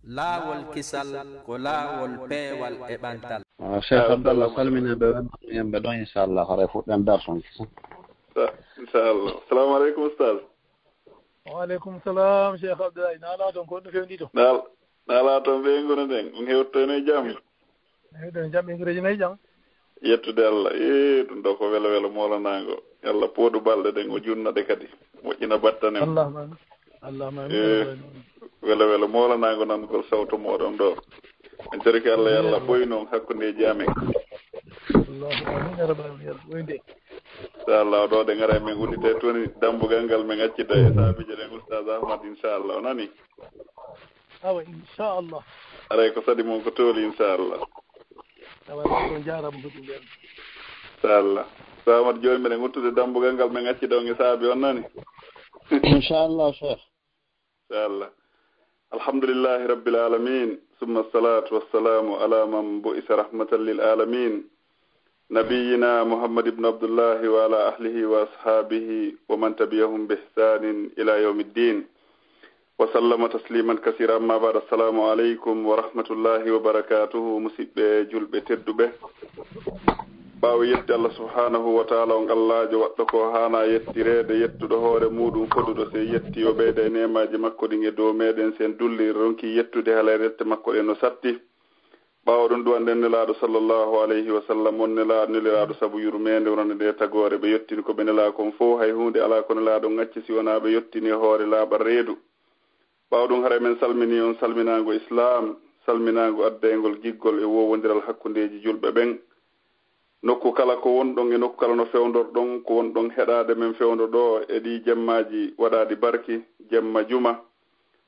laawolkisal ko laawol peewal e ɓantal. Cheikh Abdallah salmina ɓe yimɓe ɗon inchallah hore fuɗɗen darson inchallah. Assalamu aleykum oustaz. Waaleykum salam Cheikh Abdallah. Naala toon ko ɗum fewndi to naala toon ɓe ngono nden on hewtono e jam hewtono jam ɓe ngureji nayi jam yettude Allah ɗum ɗo ko welo welo molanago Allah pooɗu balɗe ɗen o junnaɗe kadi moƴƴina battane allahuma welo welo molanago nangol sawto moɗon ɗo en toriki Allah yallah ɓoy noon hakkundeji amen inchallah ɗo ɗe gara men uddite toon dambugal ngal men accita e saabije ɗen oustaz Ahmad inchallah o nani awa inchallah aray ko sadi mon ko tooli inchallah ɗon jarama foti nden inchallah so Ahmad joni meɗen uttude dambugal ngal men accita on e saabi on nani inchallah cheikh inchallah alhamdulillahi rabbil alamin summa salatu wassalamu ala man bu'isa rahmatan lil alamin nabiyina Muhammad ibn Abdullah wa ala ahlihi wa ashabihi wa man tabi'ahum bi ihsanin ila yawmiddin wa sallama tasliman kaseeran amma ba'd. Assalamu alaykum wa rahmatullahi wa barakatuhu. Musibbe julbe tedduɓe ɓaawo yetti Allah subhanahu wa ta'ala on Allahjo waɗɗo ko hana yettirede yettuɗo hoore muɗum foduɗo se yetti o ɓeyda e nemaji makko ɗin e dow meɗen sen dulli ronki yettude haala rette makko ɗen no satti ɓaawo ɗum duwanden nelaɗo sallallahu alayhi wa sallam on nelaɗo neliraɗo saabu yurmede wonande nde tagore ɓe yettini ko ɓe nela kon fof hay hunde ala ko nelaɗo ŋacci si wona ɓe yettini hoore laaɓa reedu ɓaawo ɗum hara men salmini on salminago islam salminago addayngol giggol e wowodiral hakkundeji julɓe ɓen nokku kala ko wonɗon e nokku kala no fewdorɗon ko wonɗon heɗade men fewdo ɗo e ɗi jemmaji waɗadi barki jemma juma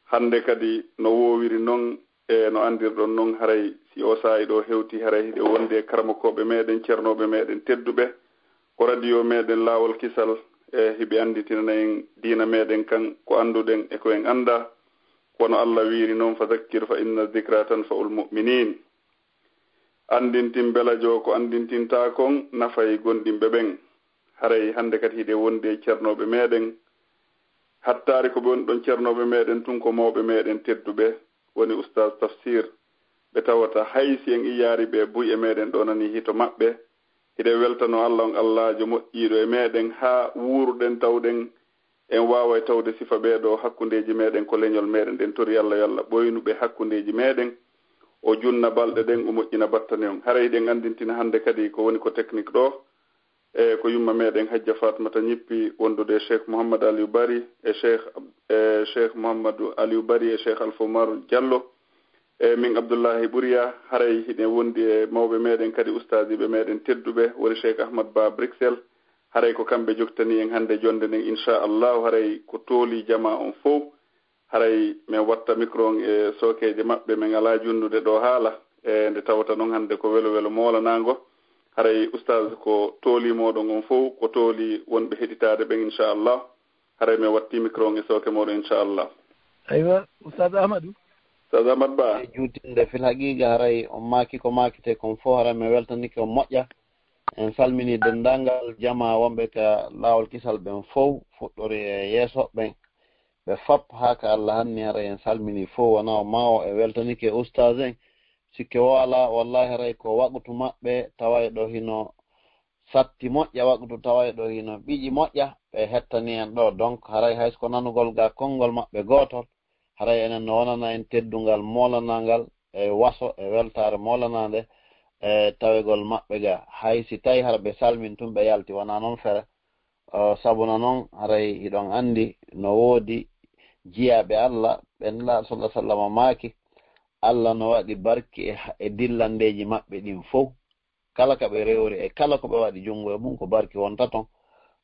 hande kadi no wowiri noon e no andirɗon noon haray si o saayi ɗo hewti haray hiɗe wondi e karmakoɓe meɗen ceernoɓe meɗen tedduɓe ko radio meɗen laawol kisal e hiɓe anditinana en diina meɗen kan ko anduɗen e ko en anda kono Allah wiiri noon fa zakkir fa inna dhikra tanfa'ul mu'minin andintin belajo ko andintinta kon nafay gondimɓe ɓen haray hande kadi hiɗe wondi e ceernoɓe meɗen hattari ko ɓe woni ɗon ceernoɓe meɗen tun ko mawɓe meɗen tedduɓe woni oustaz Tafsir ɓe tawata haysi en iyaari ɓe buy e meɗen ɗo nani hito maɓɓe hiɗe weltano Allah on Allahjo moƴƴiɗo e meɗen ha wuruɗen tawɗen en wawa tawde sifa ɓeɗo hakkundeji meɗen ko leñol meɗen ɗen tori Allah yalla ɓoynuɓe hakkundeji meɗen o junna balɗe ɗen o moƴƴina battane on haray ɗen andintina hande kadi ko woni ko technique ɗo e ko yumma meɗen hajja Fatmata ñippi wondude Cheikh Mouhammad Aliou Bari e Cheikh Mouhamadou Aliou Bari e Cheikh Alpha Oumar Diallo e min Abdoullahi Bouriya haray hiɗe wondi e mawɓe meɗen kadi ustadiɓe meɗen tedduɓe woni Cheikh Ahmad Ba Bruxelles haray ko kamɓe joktani en hande jonde nden inchallahu haray ko tooli jama on fof haray min watta micro on e sokeje maɓɓe min ala junnude ɗo haala e nde tawata noon hande ko welo welo molanago haray oustaz ko tooli moɗon on fof ko tooli wonɓe heɗitade ɓen inchallah haray min watti micro on e soke moɗon inchallah aywa oustaz Ahmadou oustaz Ahmad Ba juutinde fil haqiqa haray on maaki ko maakite kon fof haray mi weltanike on moƴƴa en salmini dendangal jama wonɓe ka laawol kisal ɓen fof fuɗɗori e yeeso ɓen ɓe fap haka Allah hanni haray en salmini fof wona o mawo e weltanike oustaz en sikke wala wallahi haray ko wagutu maɓɓe taway ɗo hino satti moƴƴa wagutu taway ɗo hino ɓiƴi moƴƴa ɓe hettani en ɗo donc haray haysko nanugol ga konngol maɓɓe gotol haray enen no wonana en teddungal molanangal e waso e weltare molanande e tawegol maɓɓe ga hay si tawi hara ɓe salmin tun ɓe yalti wona noon fere sabuna noon haray hiɗon andi no woodi jiyaɓe Allah ɓen la sallallahu alaihi wasallam maaki Allah no waɗi barki e dillandeji maɓɓe ɗin fof kala ka ɓe rewri e kala ko ɓe waɗi jungo e mum ko barki wonta ton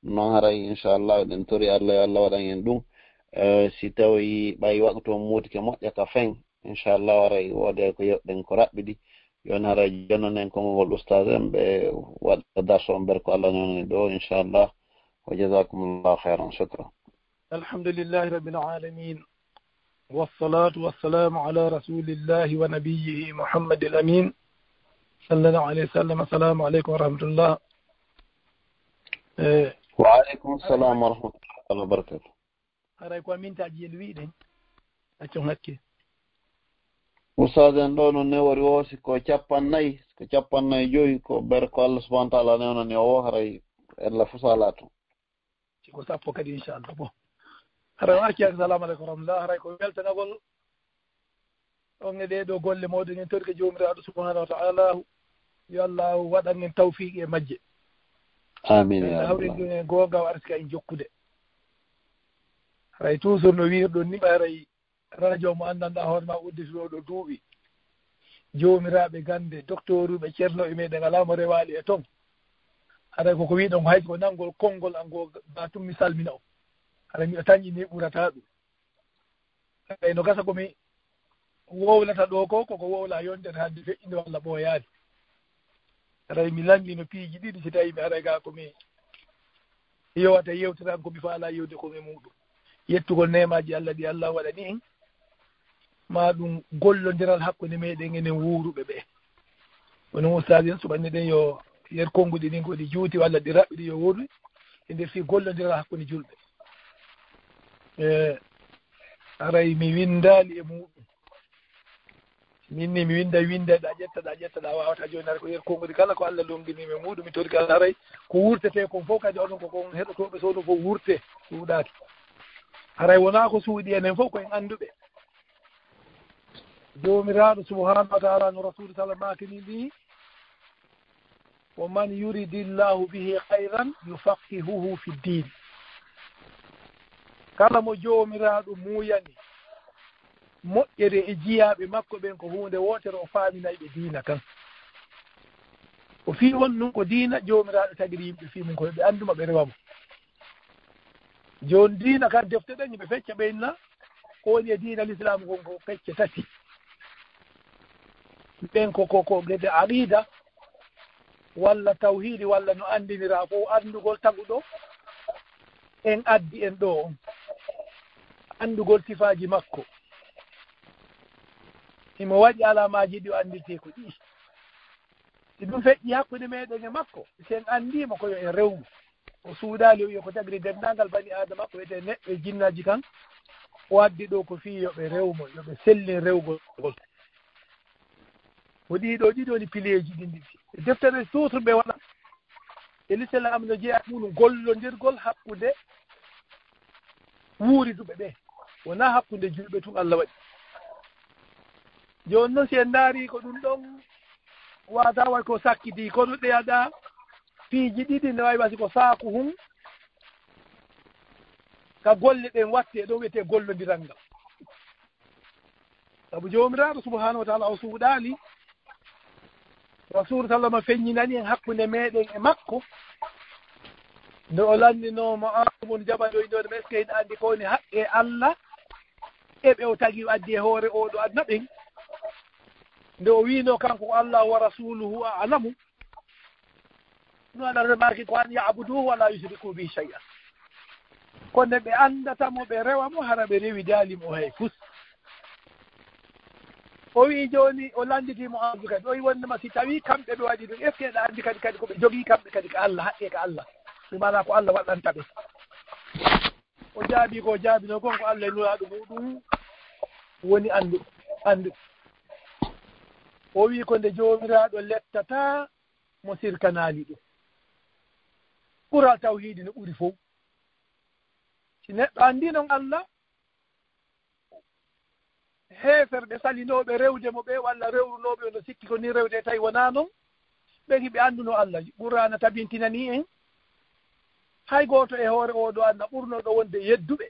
noon haray inchallah eɗen tori Allah yo Allah waɗan en ɗum si tawi ɓayi waqtu on muutike moƴƴa ka fen inchallah haray woode ko yoɓɗen ko raɓɓiɗi yon haray jonnonen konngol oustaz en ɓe waɗa darso on ber ko Allah noni ɗo inchallah wa jazakumullahu khairan shukran alhamdulillahi rabbil alamin wassalatu wassalamu ala rasulillahi wa nabiyyihi Muhammad al-amin sallallahu alayhi wa sallam. Assalamu alaykum wa rahmatullah. Wa alaykum assalam wa rahmatullahi wa barakatuh. haray ko min taji yel wiɗen accon hakke usaden ɗo no newori o siko capannayyi joyi ko ber ko Allah subhanahu wa ta'ala newnani o haray en la fusalatu siko sappo kadi inchallah bon haray waki assalamu aleykum rahmatullah haray ko weltanagol on e ɗeɗo golle moɗon en torke jomiraɗo subhanahu wa ta'ala yo Allah waɗan en tawfiq e majje amin ya hawren ɗum e gonga warska en jokkude haray toujours no wirɗon ni ɓaray radio mo anndanɗa hoore ma udditoɗo duuɓi joomiraɓe gande docteur uɓe ceerno e meɗen alamo rewaali e ton haray koko wiɗon ko hayso ko nanngol konngol ango batum mi salmina o haray miɗo tañƴini ɓurata ɗum haray no gasa komi wowlata ɗo ko koko wowla yondere hande feƴƴinde walla ɓooyaade haray mi lanndino piiji ɗiɗi si tawi mi haray ga komi yowata yewtiran komi faala yewde komi muɗum yettugol nemaji Allah ɗi Allah waɗani en ma ɗum gollodiral hakkunde meɗen enen wuuruɓe ɓe wono ustadi en suɓanni ɗen yo yer konnguɗi ɗin koɗi juuti walla ɗi raɓɓiɗi yo woɗi e nder fi gollodiral hakkunde julɓe aray mi windali e muɗum minni mi winda ɗa ƴettaɗa wawata joni ara ko yer konnguɗi kala ko Allah longdinimi muɗum mi torki Allah aray ko wurtete kon fof kadi onon kokon heɗotoɓe soɗo fof wurte suuɗaki haray wona ko suuɗi enen fof koyen annduɓe jomiraɗo subhanahu wa ta'ala no rasul sallam makini mbi wa man yuridillahu bihi hayran yufaqihuhu fi ddin kala mo jomiraɗo muyani moƴƴere e jiyaɓe makko ɓen ko hunde wotere o faaminayɓe diina kan o fi on ɗum ko diina jomiraɗo tagiri yimɓe fi mum koye ɓe anduma ɓe rewamo joni diina kan defte ɗen ɓe fecca ɓenna ko woni e diina l'islam kon ko fecce tati ɓen ko gede aqida walla tawhidi walla no andinira fof andugol taguɗo en addi en ɗo on andugol sifaji makko imo waɗi alamaji ɗi o andite ko ɗi si ɗum feƴƴi hakkude meɗen e makko sen andima koyo en rewmo o suuɗali o wiya ko tagri dendagal bani adama ko wiyete neɗɗo e jinnaji kan o addi ɗo ko fi yoɓe rewmo yoɓe sellin rewgol ngol ko ɗiɗo ɗiɗoni pileji ɗin ɗiɗi e deftere suutre ɓe waɗa e l'islam no jeeya ɗum gollodirgol hakkude wuuriduɓe ɓe wona hakkude julɓe tun Allah waɗi joni noon si en daari ko ɗum ɗon wata way ko sakkiti kono ɗeyaɗa piiji ɗiɗi ne wawi wasi ko saaku hun ka golle ɗen watte ɗon wiyete gollodiral ngal saabu jomiraɗo subhanahu wa ta'ala o suuɗali rasul sallama feññinani en hakkunde meɗen e makko nde o landinomo amum jaɓaɗo inode ma est ce que ene andi kowoni haqqe Allah eɓe o tagi o addi e hoore oɗo adna ɓen nde o wino kanko ko Allah wa rasuluhu a'lamu no aɗa remarque ko an yabuduhu wala yusriku bi shay'an kono ɓe andatamo ɓe rewamo hara ɓe rewi daalimo hay fus o wi joni o landitimo andu kadi o wi wondema si tawi kamɓe ɓe waɗi ɗum est ce que ɗa andi kadi koɓe jogui kamɓe kadi ko Allah haqqe ko Allah ɗum mana ko Allah waɗanta ɓe o jaabi ko jaabino gon ko Allah e nuraɗo muɗum woni andu o wi ko nde jomiraɗo lettata mo sirkanali ɗum ɓural tawhidi no ɓuri fof si neɗɗo andi noon Allah heeferɓe salinoɓe rewde mo ɓe walla rewrunoɓe no sikki ko ni rewde tawi wona noon ɓen hiɓe anduno Allah ɓurana tabintinani en hay goto e hoore oɗo anna ɓurnoɗo wonde yedduɓe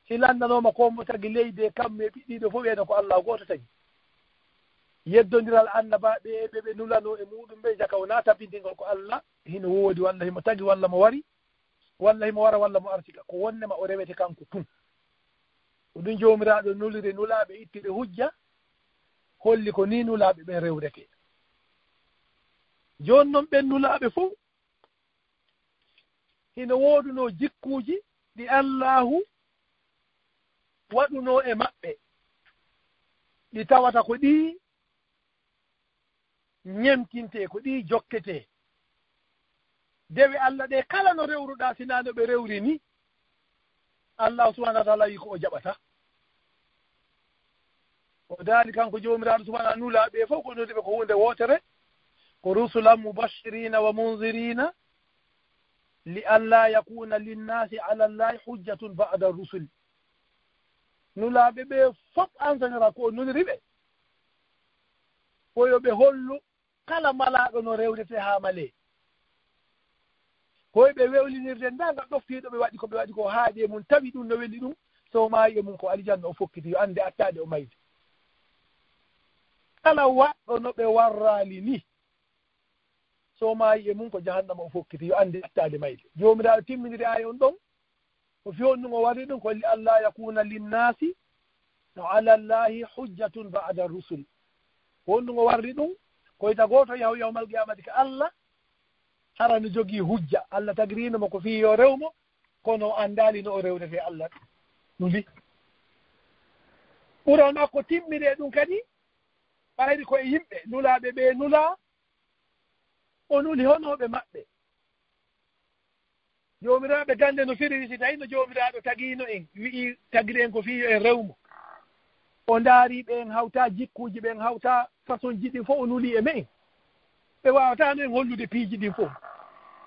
si landanoma kombo tagi leydi e kamɓe ɓiɗɗiɗo fof wiyeno ko Allah goto tagi yeddodiral annabaɓe ɓe nulano e muɗum ɓe jaka wona tabintingol ko Allah hino woodi walla himo tagi walla mo wari walla himo wara walla mo artika ko wonnema o rewete kanko tun ko ɗum jomiraɗo nulire nulaɓe ittire hujja holli ko ni nulaɓe ɓen rewrete joni noon ɓen nulaɓe fof hino wooduno jikkuji ɗi Allahu waɗuno e maɓɓe ɗi tawata ko ɗi ñemtinte ko ɗi jokkete dewe Allah ɗe kala no rewruɗa sinano ɓe rewri ni Allah subhanahu wa ta'ala wi ko o jaɓata o daali kanko jomiraɗo subhana nulaɓe fof ko nodiɓe ko hunde wotere ko rusulan mubashirina wa munzirina li alla yakuna linnasi ala llahi hujjatun ba'da rusuli nulaɓe ɓe fof enseignera ko nodiriɓe koyoɓe hollu kala malaɗo no rewdete ha male koyeɓe wewlinirde ndaga ɗoftiɗo ɓe waɗi koɓe waɗi ko haaɗi e mum tawi ɗum no weli ɗum so maayi e mum ko alijanna o fokkiti yo ande attade o mayde kala waɗɗo no ɓe warrali ni so maayi e mum ko jahannama o fokkiti yo ande attade mayde jomiraɗo timminiri ay on ɗon ko fewnugo waɗi ɗum ko li allah yakuna linnasi no ala llahi hujjatun ba'da rusul honnugo warri ɗum koyta goto yahu yawmal qiyamati ko allah harano jogii hujja allah tagrinoma ko fii yo rewmo kono andali no o rewdete allah no mbi ɓuron makko timmire ɗum kadi ɓayri koye yimɓe nulaɓe ɓe nula o nuli honoɓe maɓɓe jomiraɓe gande no firiri si tawi no jomiraɗo tagino en wi'i tagri en ko fiyo en rewmo o ndaari ɓe en hawta jikkuji ɓe en hawta façon ji ɗin fof o nuli e men ɓe wawatano en hollude piiji ɗin fof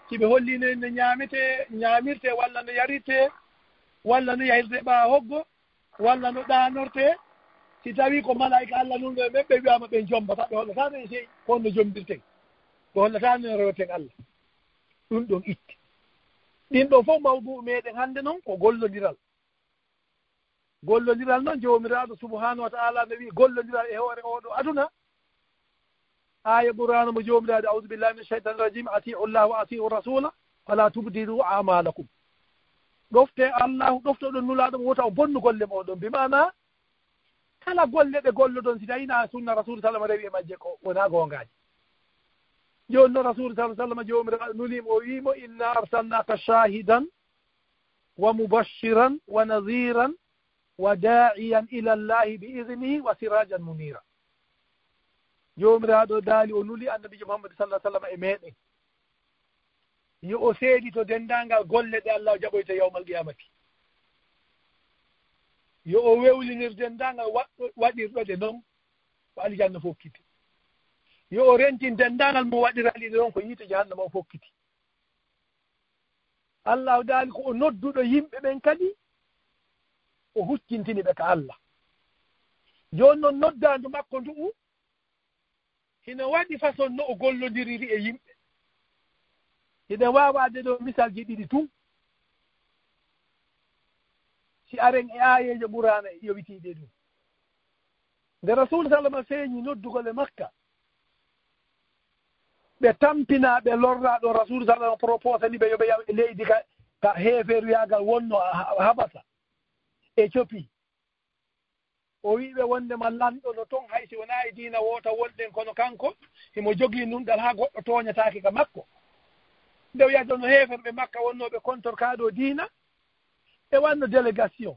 si ɓe hollino en no ñamirte walla no yarirte walla no yahirte ɓa hoggo walla no ɗanorte si tawi ko malaika allah nunɗo e men ɓe wiyama ɓen jombata ɓe hollatano en sey konno jomdirten ɓe hollatano en rewten allah ɗum ɗon itti ɗin ɗon fof mawdu meɗen hannde noon ko gollodiral noon jomiraɗo subhanahu wa ta'ala no wi gollodiral e hoore oɗo aduna aya qur'ana mo jomiraɗo a'udhu billahi min shaitan rajim ati'u llah wa ati'u rasula wala tubdilu a'malakum ɗofte allahu ɗoftoɗon nulaɗo mo wota o bonnu golle moɗon bimana kala golle ɗe gollodon si tawina sunna rasul sallam rewi e majje ko wona gongaji joni noon rasul sa sallam jomiraɗo nulimo o wimo inna arsalnaka shahidan wa mubashiran wa nadiran wa da'iyan ila llahi bi idnihi wa sirajan munira jomiraɗo daali o nuli annabijo muhammad sallah sallam e meɗen yo o seedi to dendangal golle ɗe allah o jaɓoyta yawmal qiyamati yo o wewlinir dendangal waɗirɗo ɗe noon ko alijanna fokkiti yo o rentin dendangal mo waɗiraliɗe noon ko yiite jahannama o fokkiti allah o daali ko o nodduɗo yimɓe ɓen kadi o huccintini ɓe ka allah joni noon noddandu makko ndu'u hino waɗi façon no o gollodiriri e yimɓe hiɗen wawade ɗo misalji ɗiɗi tun si aren e ayejo ɓurana yowitiɗe ɗum nde rasul sallama feeñi noddugol e makka ɓe tampina ɓe lorraɗo rasul sallama proposani ɓe yoɓe yaw e leydi ka heeferuyagal wonno habasa Éthiopie o wiɓe wondema lanɗo no toon haysi wona e diina woota wonɗen kono kanko himo jogii nunɗal ha goɗɗo toñatake ka makko nde o yaddo no heeferɓe makka wonnoɓe contor kaɗo diina ɓe wanno délégation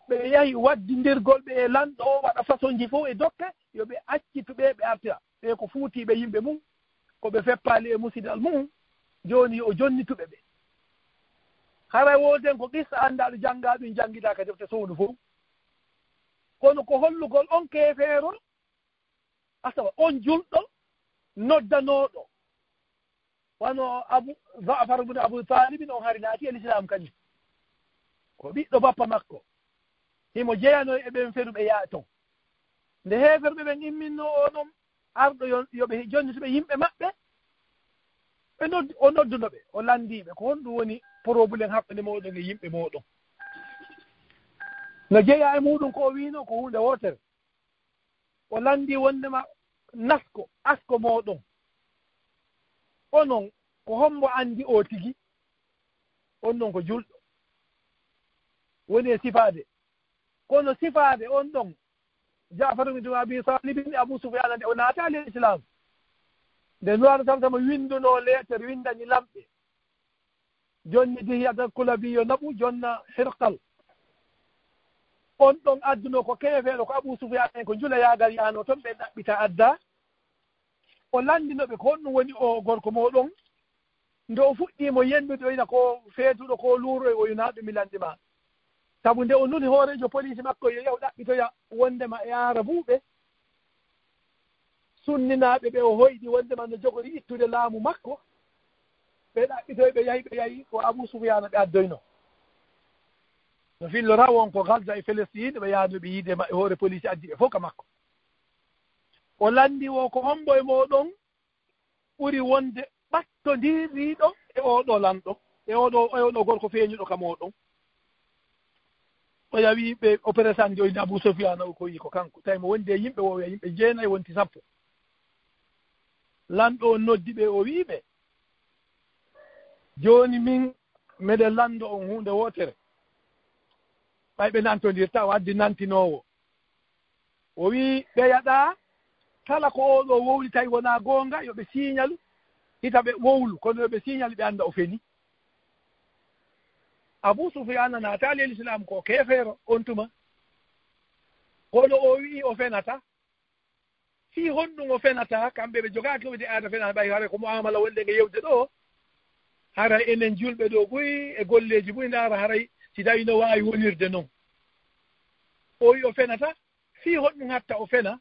ɓe yahi waddidirgol ɓe e lanɗo o waɗa façon ji fof e dokke yoɓe accituɓe ɓe artira ɓe ko fuutiɓe yimɓe mum koɓe feppali e musidal mum joni o jonnituɓe ɓe hara woden ko qissa andaɗo jangga ɗum janguiɗa ka defte sowdu fof kono ko hollugol on keefeero asawa on julɗo noddanoɗo wano Ja'far ibn Abu Talib on hari naati e l'islam kañum ko ɓiɗɗo bappa makko himo jeyano e ɓen feruɓe yaa ton nde heeferɓe ɓen imminno o ɗon arɗo yoɓe jonnituɓe yimɓe maɓɓe o noddunoɓe o landiɓe ko honɗum woni probléme hakkunde moɗon e yimɓe moɗon no jeeya e muɗum ko o wino ko hunde wotere o landi wondema asko moɗon onon ko hombo andi o tigi on ɗon ko julɗo woni e sifade kono sifade on ɗon Ja'far ibn Abi Talib ibn Abu Sufyan nde o naatali e l'islam nde nuwaɗo tamtama winduno lettere windani lamɓe jonni Dihiyata Kulabiyo naɓu jonna Hirqal on ɗon adduno ko keefeɗo ko Abu Sufyan en ko julayagal yano toon ɓe ɗaɓɓita adda o landinoɓe ko honɗum woni o gorko moɗon nde o fuɗɗimo yendude o yina ko feetuɗo ko luuro o yina ɗum milanɗima sabu nde o nuni hoorejo police makko yo yaw ɗaɓɓitoya wondema e arabuɓe sunninaɓe ɓe o hoyɗi wondema no jogori ittude laamu makko ɓe ɗaɓɓitoy ɓe yahi ko Abou Soufiane ɓe addoyno no fillora wonko Gaza e Palestine ɓe yaano ɓe yiide e hoore police addi ɓe fof ka makko o landi o ko hombo e moɗon ɓuri wonde ɓattodiriɗo e oɗo lanɗo e oɗo gorko feeñuɗo ka moɗon o yawi ɓe opération joyde Abou Soufiane o ko yi ko kanko tawi mo wondi e yimɓe wowi yimɓe 9 wonti 10 lanɗo o noddi ɓe o wiɓe joni min meɗen lando on hunde wotere ɓay ɓe nantodirta o addi nantinowo o wi ɓeyaɗa kala ko oɗo wowli tawi wona gonga yoɓe signal hita ɓe wowlu kono yoɓe signal ɓe anda o feni Abou Soufiane natali l'islam ko kefeero on tuma kono o wi o fenata fi honɗum o fenata kamɓe ɓe jogaki wide aada fenata ɓay hara ko muamala wonde nge yewde ɗo hara enen julɓe ɗo ɓuyi e golleji ɓuyi ndara haray si tawi no wawi wonirde noon o wi o fenata fi honɗum hatta o fena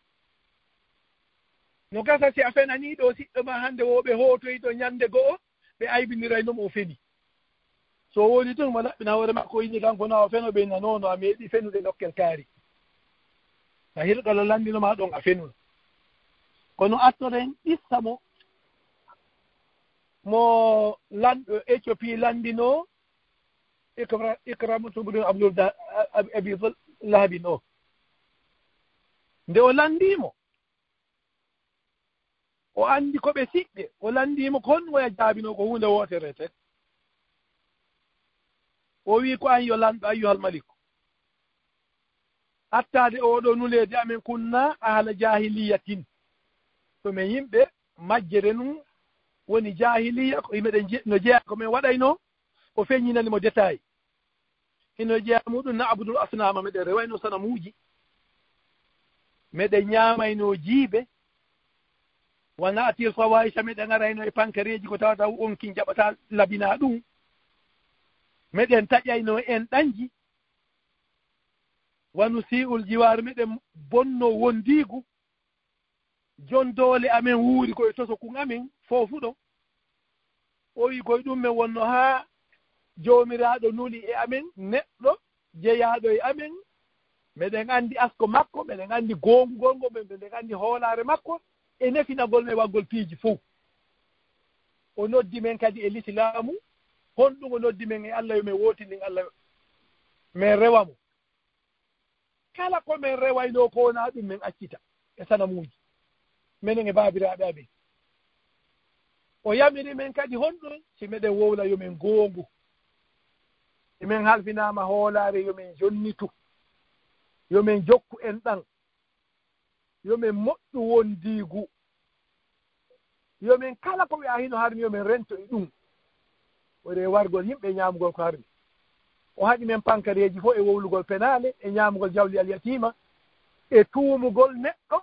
no gasa si a fenani ɗo siɗɗo ma hande woɓe hotoyɗo ñande go'o ɓe aybiniray noon o feni so woni tun mo laɓɓina hoore makko yini kanko na o feno ɓe nanono a meeɗi fenude nokkel kaari a hirɗalo landinoma ɗon a fenuno kono attoren ƴissa mo lanɗo Éthiopie landino Ikramatu Abi Lahabin o nde o landimo o andi ko ɓe siɗɗe o landimo kon woya jaabino ko hunde wotere ten o wi ko an yo lanɗo ayyuhal maliku attade oɗo nulede amen kunna ahla jahiliyatin to men yimɓe majjere num woni jahiliya ko yimɓeɗen no jeeya ko men waɗayno o feññinanimo détail hino jeeya muɗum na abdul asnama meɗen rewayno sanamuji meɗen ñamayno jiibe wona atir fawaysa meɗen arayno e pankareji ko tawata onkin jaɓata labina ɗum meɗen taƴayno en ɗanji wanu si'ul jiwaru meɗen bonno wondigu jon doole amen wuuri koye tosokun amen fofuɗo o wi koye ɗum men wonno ha jomiraɗo nuli e amen neɗɗo jeeyaɗo e amen meɗen andi asko makko meɗen andi gongugol ngo meɗen andi hoolare makko e nefinagol men waggol piiji fof o noddi men kadi e l'islamu honɗum o noddi men e Allah yo men wotinin Allah men rewamo kala ko men rewayno ko wona ɗum men accita e sanamuji menen e babiraɓe amen o yamiri men kadi honɗum si meɗen wowla yo men goongu emen halfinama hoolare yo men jonnitu yo men jokku en ɗan yo men moƴƴu wondigu yo men kala ko ɓe a hino harmi yo men rento e ɗum ore wargol yimɓe ñamugol ko harmi o haɗi men pankareji fof e wowlugol penale e ñamugol jawli al yatima e tuumugol neɗɗo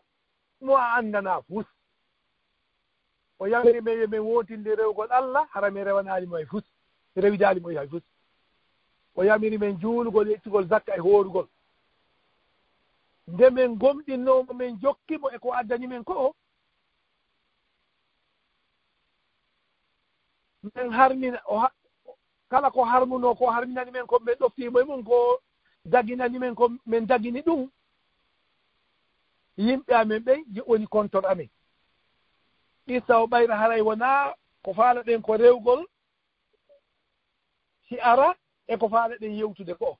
mo a andana fus o yamiri men yomin wotinde rewgol Allah hara mi rewanalimo hay fus rewidalimo hay fus o yamiri men juulugol yettugol zakka e hoorugol nde men gomɗinnomo men jokkimo e ko addani men ko o men harmina kala ko harmuno ko harminani men ko men ɗoftimo e mum ko daginani men ko men dagini ɗum yimɓe amen ɓe woni contor amen issa o ɓayra haray wona ko faala ɗen ko rewgol si ara e ko faala ɗen yewtude ko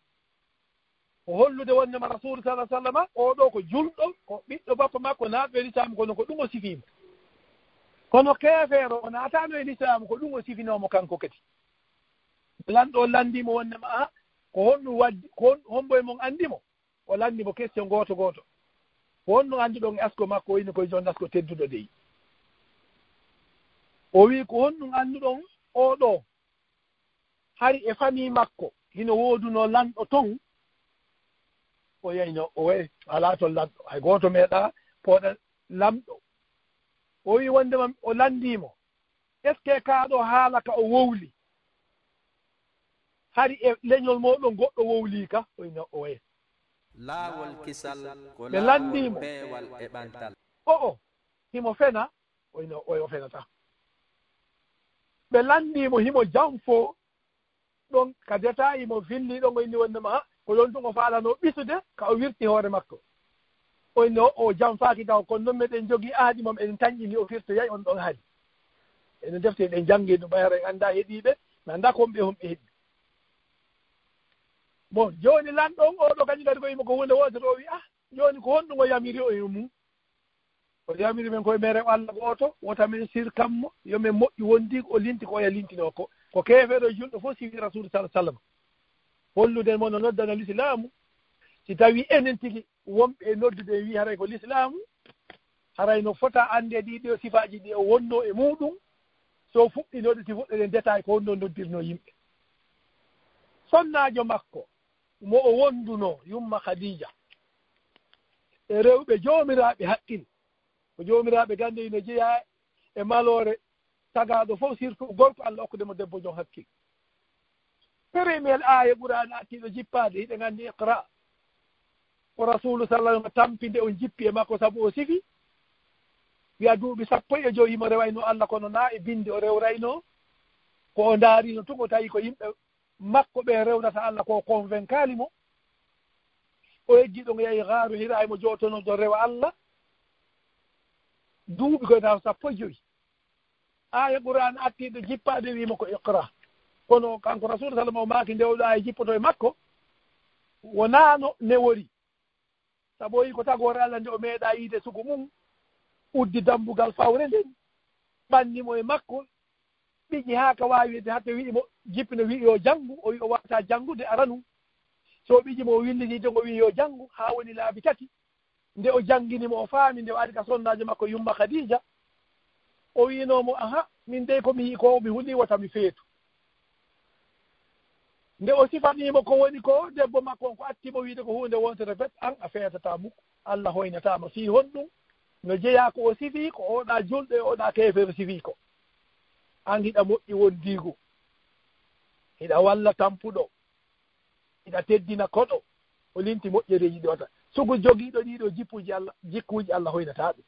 o hollude wondema rasul sallam oɗo ko julɗo ko ɓiɗɗo bappa makko naatɓe l'islam kono ko ɗum o sifima kono keefeero o naatano e l'islam ko ɗum o sifinomo kanko kadi lanɗo landimo wondema a ko honɗum waddi ko hombo e mon andimo o landimo question goto ko honno andi ɗon e asko makko o wini koye jon asko tedduɗo dey o wi ko honɗum anduɗon oɗo hari e famille makko hino wooduno lanɗo ton o yeyno o way ala toon lanɗo hay goto meeɗa pooɗa lamɗo o wi wondema o landimo est ce que kaaɗo haala ka o wowli hari e leñol moɗon goɗɗo wowli ka o yino o way laawolkisal ko ɓe landimo peewal e ɓantal o himo fena oyo fenata ɓe landimo himo jam fo ɗon ka deta imo villi ɗon o inni wondema ha ko ɗon tun o faalano ɓisude ka o wirti hoore makko o inni o jam faaki taw kono noon meɗen jogii aaɗi mom eɗen tañƴini o firtoyay on ɗon haali enen defte eɗen janggi ɗum ɓayra en annda heeɗiɓe mi annda ko homɓe heeɗi bon jooni lanɗon oɗo kañum kadi ko yimo ko hunde wotere o wi jooni ko honɗum o yamiri o e mum o yamiri men koye mere Allah gooto wota men sir kammo yomin moƴƴi wondi o linti ko oya lintino ko keefeɗo julɗo fof siwi rasulu sallah sallam hollude mo no noddana l'islamu si tawi enen tigi wonɓe e noddude wi haray ko l'islamu haray no fota ande ɗiɗi o sifaji ɗi o wonno e muɗum so fuɗɗinoɗo si fuɗɗoɗen détail ko wonno noddirno yimɓe sonnajo makko mo o wonduno yumma khadija e rewɓe joomiraɓe haqqil ko joomiraɓe gande ino jeeya e malore tagaɗo fof surtout gorko Allah hokkudemo debbo jon hakkil premier aya ɓurani attiɗo jippade hiɗe gandi iqra o rasulu sallam tampinde on jippi e makko saabu o sifi wiya duuɓi 15 himo rewayno Allah kono na e binde o rewrayno ko o daarino tun o tawi ko yimɓe makko ɓe rewnata Allah ko convaincali mo o eggi ɗon yehi gaaru hira mo jotono do rewa Allah duuɓi koye taw 15 aya ɓurani attiɗo jippade wimo ko iqra kono kanko rasul sallam o maaki ndewɗo aya jippoto e makko wonano newori sabu o yi ko tagore Allah nde o meeɗa yiide sugu mum uddi dambugal fawre nden ɓannimo e makko ɓiƴƴi haa ka waawide hatta wi'imo jippino wi yo janngu o wi o wawata janngude aranu so ɓiƴƴimo o willitiide ngo wi yo janngu haa woni laabi 3 nde o jannginimo o faami nde o ari ka sonnaajo makko yumma khadija o wiinomo min de komi yii ko mi hulii wota mi feetu nde o sifanimo ko woni ko debbo makko on ko attimo wiide ko hunde wontere bet an a feetata mukko Allah hoynatama fii honɗum no jeeya ko o sifii ko oɗa julɗo e oɗa keefere sifii ko an hiɗa moƴƴi wondiigu hiɗa walla tampuɗo hiɗa teddina koɗo o linti moƴƴereji ɗi ota sugu jogiiɗo ɗiɗo jikkuuji Allah hoynata ɗum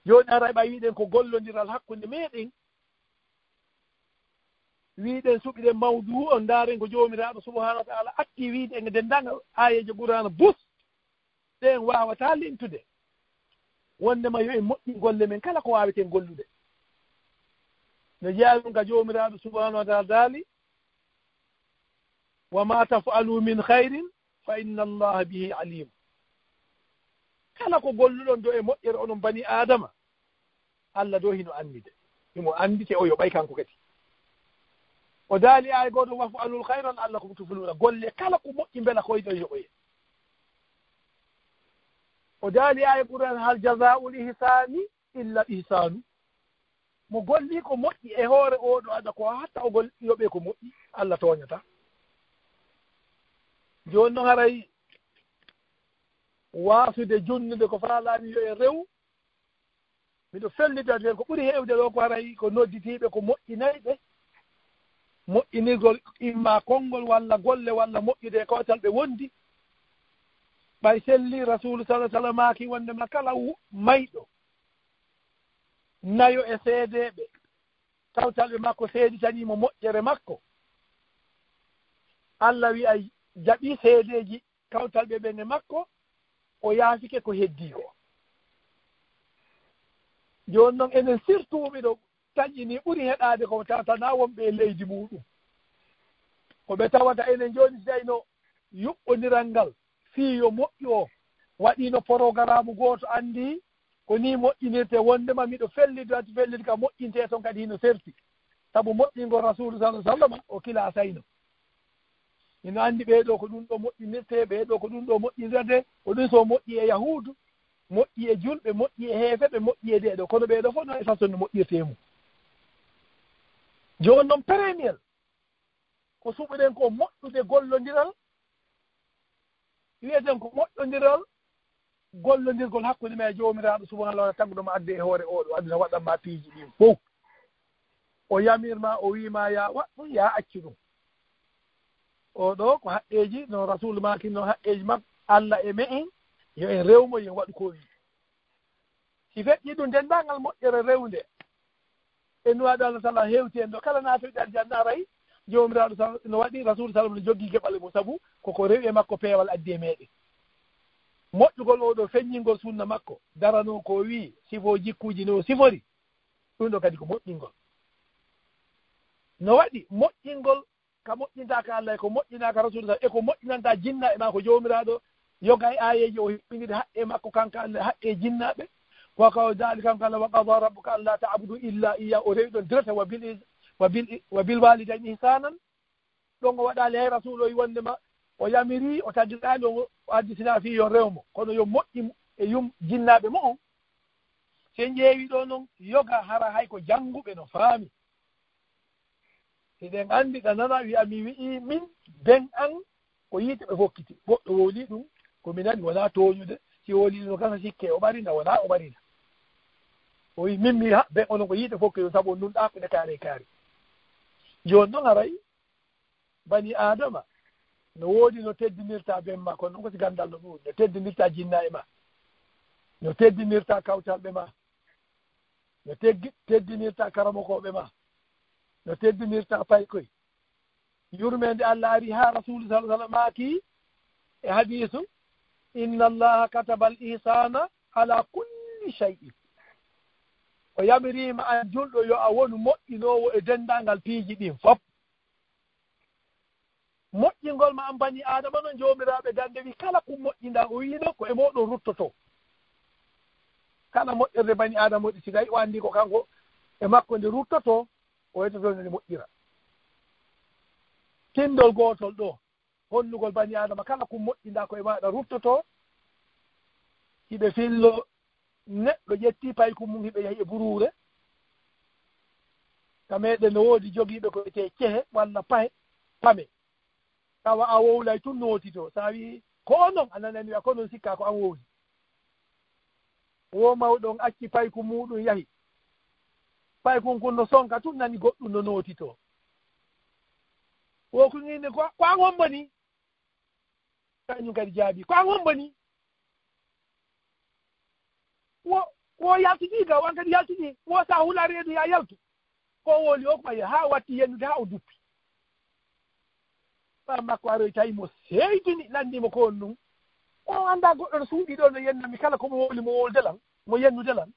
jooni ara ɓa wiiɗen ko gollondiral hakkunde meɗen wiiɗen suɓiɗen mawdu on ndaaren ko joomiraaɗo subhanahu wa taala atti wiide en dendanga ayejo ɓurano bus ɗen wawata lintude wondema yo en moƴƴi golle men kala ko waweten gollude no jeeya ɗum ka joomiraaɗo subhanahu wa taala daali wa ma tafalu min hayrin fa inna allaha bihi alim kala ko golluɗon do e moƴƴere onon bani adama Allah do hino andide himo andite o yo ɓay kanko kadi o daali ay goto wafalul hayran allakum tufluna golle kala ko moƴƴi mbela koyɗo yoɓoye o daali ay ɓuran hal jazaul ihsani illa ihsanu mo golli ko moƴƴi e hoore oɗo aɗa ko hatta o gol yoɓe ko moƴƴi Allah toñata joni noon haray waasude junnude ko faalaami yo e rew miɗo fellitade hen ko ɓuri heewde ɗo ko haray ko nodditiiɓe ko moƴƴinayɓe moƴƴinirgol imma konngol walla golle walla moƴƴude kawtal ɓe wondi ɓay selli rasulu sallah sallam maaki wondema kala mayɗo nayo e seedeɓe kawtal ɓe makko seeditanimo moƴƴere makko Allah wi ay jaɓi seedeji kawtal ɓe ɓen e makko o yaafike ko heddi ko joni noon enen surtout ɓeɗo taƴƴini ɓuri heɗade ko tawtana wonɓe e leydi muɗum ko ɓe tawata enen joni si tawino yuɓɓodiral ngal fii yo moƴƴi o waɗino programme goto andi ko ni moƴƴinirte wondema miɗo fellide ka moƴƴinte toon kadi hino serti saabu moƴƴingol rasulu sallah sallam o kila sayno ino andi ɓeeɗo ko ɗum ɗo moƴƴinirte ɓeeɗo ko ɗum ɗo moƴƴinirde ko ɗum so moƴƴi e yahudu moƴƴi e julɓe moƴƴi e heefeɓe moƴƴi e deɗo kono ɓeeɗo fof no e façon no moƴƴirtemo joni noon premier ko suɓiɗen ko moƴƴude gollodiral wiyeten ko moƴƴodiral gollondirgol hakkude men e jomiraɗo subhanahu wa taala tagguɗoma adde e hoore oɗo aduna waɗanma piiji ɗin fof o yamirma o wima ya waɗɗum ya acci ɗum o ɗo ko haqqeji no rasul maki no haqqeji makko Allah e me'en yo en rewmo yen waɗu ko wi si feƴƴi ɗum dendagal moƴƴere rewnde en nuwaɗo Allah sallah hewti en ɗo kala naatoyɗe aljanna aray jomiraɗo no waɗi rasul sallam no jogii geɓal mum sabu koko rewi e makko peewal addi e meɗen moƴƴugol oɗo feññingol sunna makko darano ko wi sifo jikkuji no sifori ɗum ɗo kadi ko moƴƴingol no waɗi moƴƴingol ka moƴƴintaka Allah ko moƴƴinaka rasul sallam e ko moƴƴinanta jinna e ma ko jomiraɗo yoga e ayeji o hiɓɓinide haqqe makko kanka Allah haqqe jinnaɓe wakaw dali kanko Allah wa qada rabbuka alla ta'budu illa iya o rewi ɗon dirata wa bil walidayni ihsanan ɗon o waɗali hay rasul o wondema o yamiri o taggiɗali o addisina fi yo rewmo kono yo moƴƴi e yum jinnaɓe mo on se ƴeewi ɗo noon yoga hara hay ko jannguɓe no faami eɗen anndi ɗa nana wiya mi wi'i min ben an ko yiite ɓe fokkiti goɗɗo woli ɗum komi nani wona tooñude si woli ɗum no gasa sikke o ɓarina wona o ɓarina o wi min mi ben onon ko yiite fokkiti ɗum sabu on ɗum ɗakude kaari kaari joni noon haray bani adama no woodi no teddinirta ben ma kono noon ko si gandal no ɗum no teddinirta jinna e ma no teddinirta kawtalɓe ma no teddinirta karamokoɓe ma no teddinirta paykoy yurmede Allah ari ha rasulu sallah sallam maaki e hadisu inna allaha kataba al ihsana ala kulli shay'in o yamirima an julɗo yo a wonu moƴƴinowo e dendangal piiji ɗin fof moƴƴingol ma an bani adama noon jomiraɓe gande wi kala ko moƴƴinɗa o wiino ko e moɗon ruttoto kala moƴƴirde bani adama ɗi sigayi o anndi ko kanko e makko nde ruttoto o wettoto nde moƴƴira tindol gotol ɗo honnugol bani adama kala ko moƴƴinɗa ko e maɗa ruttoto hiɓe fillo neɗɗo ƴetti payko mum hiɓe yahi e burure ka meɗen no woodi jogiiɓe ko wiyete cehe walla pame tawa a wowlay tun nootito sa wi ko onon ananani wiya ko non sikka ko an wowli wo mawɗon acci payko muɗum yahi paykon kon no sonka tun nani goɗɗum no nootito wo ko ngine ko an wombani kañum kadi jaabi ko an wombani wo yaltiti ga wan kadi yaltiti wo sa hula reedu ya yaltu ko woli o ko ɓaye ha watti yennude ha o duppi ɓa makko aroy tawi mo seytini landimo ko on ɗum o annda goɗɗo no suuɗi ɗo no yennami kala komo woli mo woldelan mo yennudelan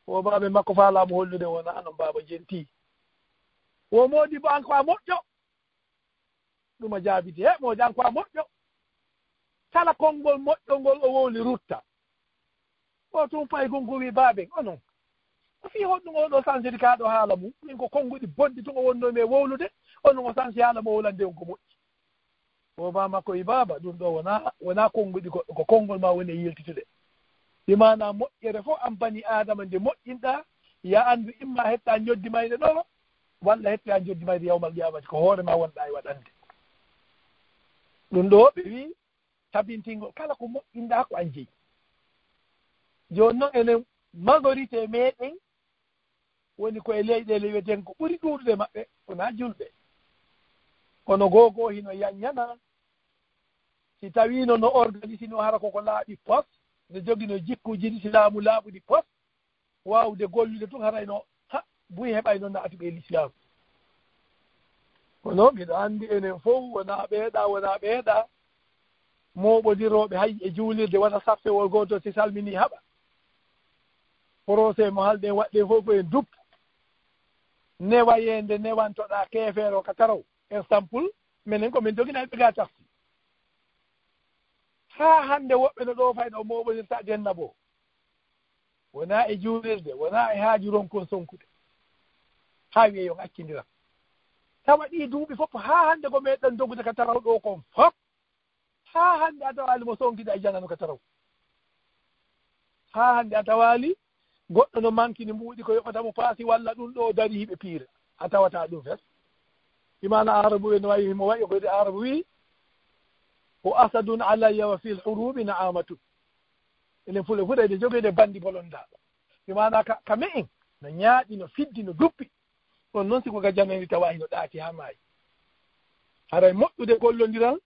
o baɓe makko faalamo hollude wona non baba jenti wo moodi bo an ko a moƴƴo ɗum a jaabiti he moodi an ko a moƴƴo kala konngol moƴƴol o wowli rutta o tun paygol ngo wi baaɓen onon o fii hoɗɗum oɗo sansidi kaa ɗo haala mum min ko konnguɗi bonɗi tun o wonnomi e wowlude onon o sansi haala mo wowlande on ko moƴƴi o ba makko wi baaba ɗum ɗo wona konnguɗi goɗɗo ko konngol ma woni e yiltitude ɗi mana moƴƴere fof an bani adama nde moƴƴinɗa ya anndu imma hetta joddi mayde ɗo walla hetta joddi mayde yawmal qiyamati ko hoore ma wonɗa e waɗande ɗum ɗo ɓe wi tabintingol kala ko moƴƴinɗa ko an jeyi joni noon enen majorité meɗen woni koye leyɗele wiyeten ko ɓuri ɗuuɗude maɓɓe wona julɓe kono gogo hino yanñana si tawino no organise no hara koko laaɓi pos ne jogino jikkuji ɗi si laamu laaɓuɗi pos wawde gollude tun harayno buyi heɓay noon naatuɓe l'islam kono mbiɗo anndi enen fof wona ɓeeɗa moɓodiroɓe hay e juulirde wona sappewol goto si salmini haɓa procès mo halɗen waɗɗe fof ko en duppu newayende newantoɗa keefeere o ka taraw exemple minen komin jogina ɓega tafsi haa hannde woɓɓe no ɗo fayɗo moɓodirta denna bo wona e juulirde wona e haaji ronkon sonkude haa wiye yon accindiran tawa ɗi duuɓi fof haa hannde ko meɗen dogude ka taraw ɗo kon fof haa hannde a tawali mo sonkide e janano ka taraw haa hannde a tawali goɗɗo no mankini mbuuɗi ko yoɓatamo paasi walla ɗum ɗo dari hiɓe piira a tawata ɗum fes imana arabu en wayi mo wayi koyde arabu wi o asadun alayya wa fil hurubi na'amatu enen fule fuɗa ede jogede bandi bolondaɗo imana ka me en no ñaaɗi no fiddi no duppi ɗon noon siko ga janani tawa hino ɗaati ha maayi haray moƴƴude gollondiral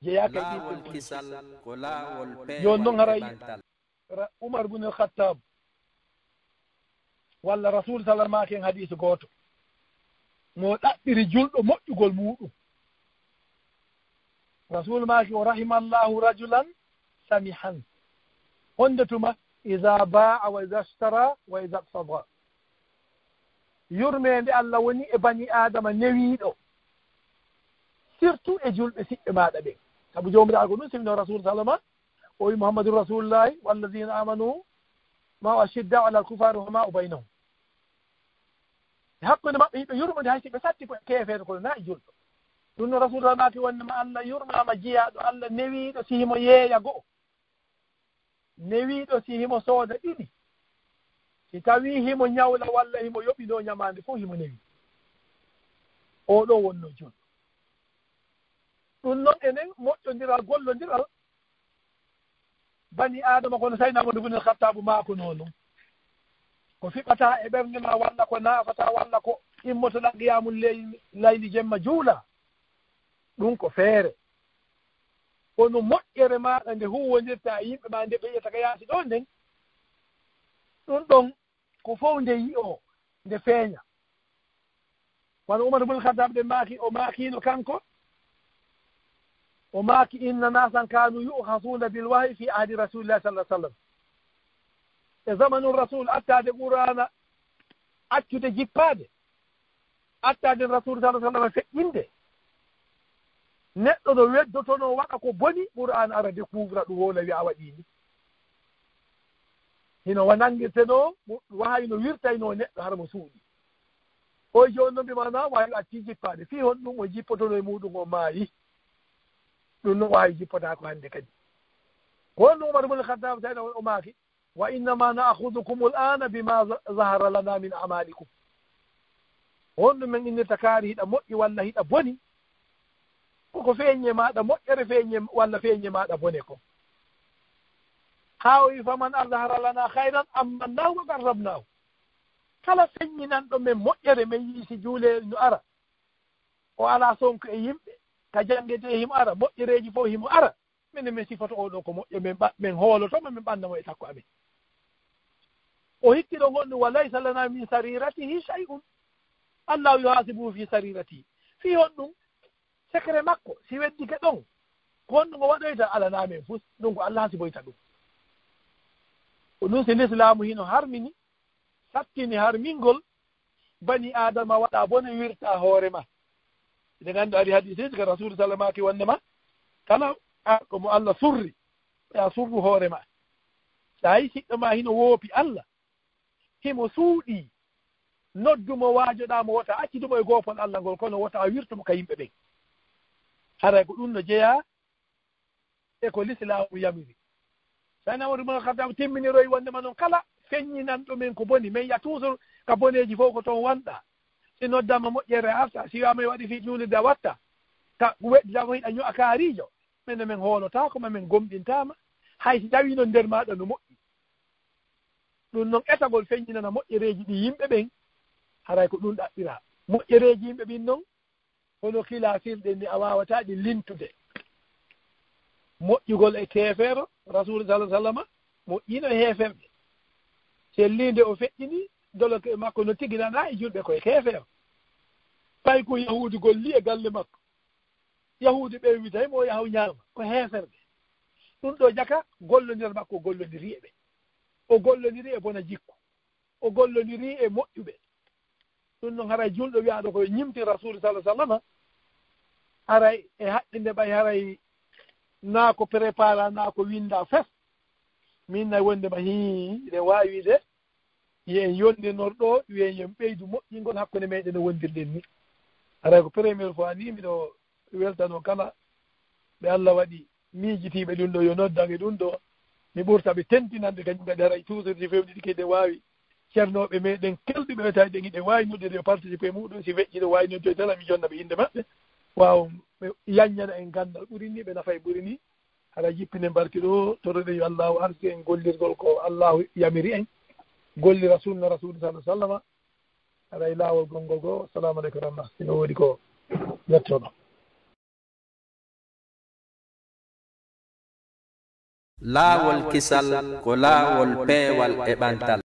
jeeyaka laawolkisal ko laawol joni noon haray peewal Umar bun al-Khattab walla rasul sallallahu alaihi wasallam hadith goto mo ɗaɓɓiri julɗo moƴƴugol muɗum rasul maki o rahimallahu rajulan samihan honde tuma iza ba'a wa iza ishtara wa iza iqtada yurmede Allah woni e bani adama newiɗo surtout e julɓe siɓɓe maɗa ɓe sabu jomirago ɗum simno rasul salama o wi muhammadun rasulullahi walladina amanu ma ashidda ala alkufari wama baynahum hakkude maɓɓe yimɓe yurmode hay siɓe satti ko kefede kono na e julɗo ɗum no rasul salmaki wondema Allah yurmama jeeyaɗo Allah newiɗo si himo yeeya go'o newiɗo si himo sooda ɗiɗi si tawi himo ñawla walla himo yoɓino ñamande fof himo newi oɗo wonno julɗo ɗum noon enen moƴƴodiral gollodiral bani adama kono sayna Amadou bun al-Khattabu maako noon ko fiɓata e ɓernde ma walla ko naafata walla ko immotoɗa qiyamul layli jemma juula ɗum ko feere kono moƴƴere maɗa nde huwondirta e yimɓe ma nde ɓe yiyata ka yaasi ɗo nden ɗum ɗon ko fof nde yi o nde feeña wano Umar bun al-Khattab ɗe maaki o maakino kanko o maaki inna nasan kanu yuhasuna bilwahyi fi ahdi rasulillahi sallallahu alaihi wasallam e zamanu rasul attade qur'ana accude jippade attade rasul sallallahu alaihi wasallam feƴƴinde neɗɗo ɗo weddotono waɗa ko boni qur'ana ara découvra ɗum wola wi a waɗini hino wanangirteno wahayno wirtayno neɗɗo har mo suuɗi o joni noon mbimana wawi acci jippade fi hon ɗum o jippotono e muɗum o maayi ɗum noon wawi jippotako hannde kadi wonno Umar bun al-Khattab tawno o maaki wa innama na'khudukum al-ana bima zahara lana min a'malikum wonno men innirta kaari hiɗa moƴƴi walla hiɗa boni koko feeñe maɗa moƴƴere feeñe walla feeñe maɗa bone ko haa o wi faman azhara lana hayran ammannahu wa qarrabnahu kala feññinanɗo men moƴƴere men yiisi juule no ara o ala sonko e yimɓe ka jangete himo ara moƴƴereji fof himo ara minen min sifoto oɗo ko moƴƴo min hoolotoma min ɓannamo e takko amen o hikkiɗo gonɗum wa laysa lana min sariratihi shay'un allahu yuhasibuhu fi sariratihi fi hon ɗum secret makko si weddike ɗon gonɗum o waɗoyta alana men fus ɗum ko Allah hasiboyta ɗum ko ɗum si l'islamu hino harmini sattini harmingol bani adama waɗa bone wirta hoore ma ɓe gandu ari hadisiji ka rasul sallamaki wondema kala arɗo mo Allah surri a surru hoore ma sa yi siɗɗo ma hino woopi Allah himo suuɗi noddumo waajoɗa mo wota accidumo e goopol Allah ngol kono wota a wirtumo ka yimɓe ɓen haray ko ɗum no jeeya e ko l'islamu yamiri sayna Umar bun al-Khattab timminiroy wondema noon kala feññinanɗo men ko boni min ya toujours ka boneji fof ko toon wanɗa si noddama moƴƴere arta si wiyama waɗi fi juulirde a watta ka wedditama hiɗa ño'a kaarijo minen min hoolotako ma min gomɗintama hay si tawino nder maɗa no moƴƴi ɗum noon etagol feññinana moƴƴereji ɗi yimɓe ɓen haray ko ɗum ɗaɓɓira moƴƴereji yimɓe ɓin noon hono kilafirɗe ni a wawata ɗi lintude moƴƴugol e kefeero rasul sallallahu alaihi wasallam moƴƴino e heferɓe sellinde o feƴƴini dolo makko no tiginana e julɓe koye kefeero fay ko yahudi golli e galle makko yahudi ɓe witay mo yahaw ñaama ko heferɓe ɗum ɗo jaka gollodiral makko gollodiri e ɓe o gollodiri e bona jikku o gollodiri e moƴƴuɓe ɗum noon haray julɗo wiyaɗo koye ñimti rasul sallallahu alaihi wasallam haray e haqqinde ɓay haray naa ko prépara naa ko winda fes min nay wondema ine wawi de yen yondenorɗo wiyen yen ɓeydu moƴƴingol hakkude meɗen no wondirɗen ni haray ko premiére fois ni miɗo weltano kala ɓe Allah waɗi miijitiɓe ɗum ɗo yo noddange ɗum ɗo mi ɓurta ɓe tentinande kañum kadi haray toujours si fewɗiɗi kede wawi ceernoɓe meɗen kelɗuɓe wetaji ɗen iɗe wawi noddude yo participé muɗum si feƴƴiɗo wawi noddoy tala mi jonnaɓe inde maɓɓe waw ɓe yaññana en gandal ɓuri ni ɓe nafa e ɓuri ni haɗa jippine mbarki ɗo toroɗe yo allahu arsi en gollirgol ko allahu yamiri en gollira sunna rasul sallallahu alaihi wasallam haɗa e laawol gongol goo assalamu aleykum rahma sino woodi ko yettoɗo laawolkisal ko laawol peewal e ɓantal.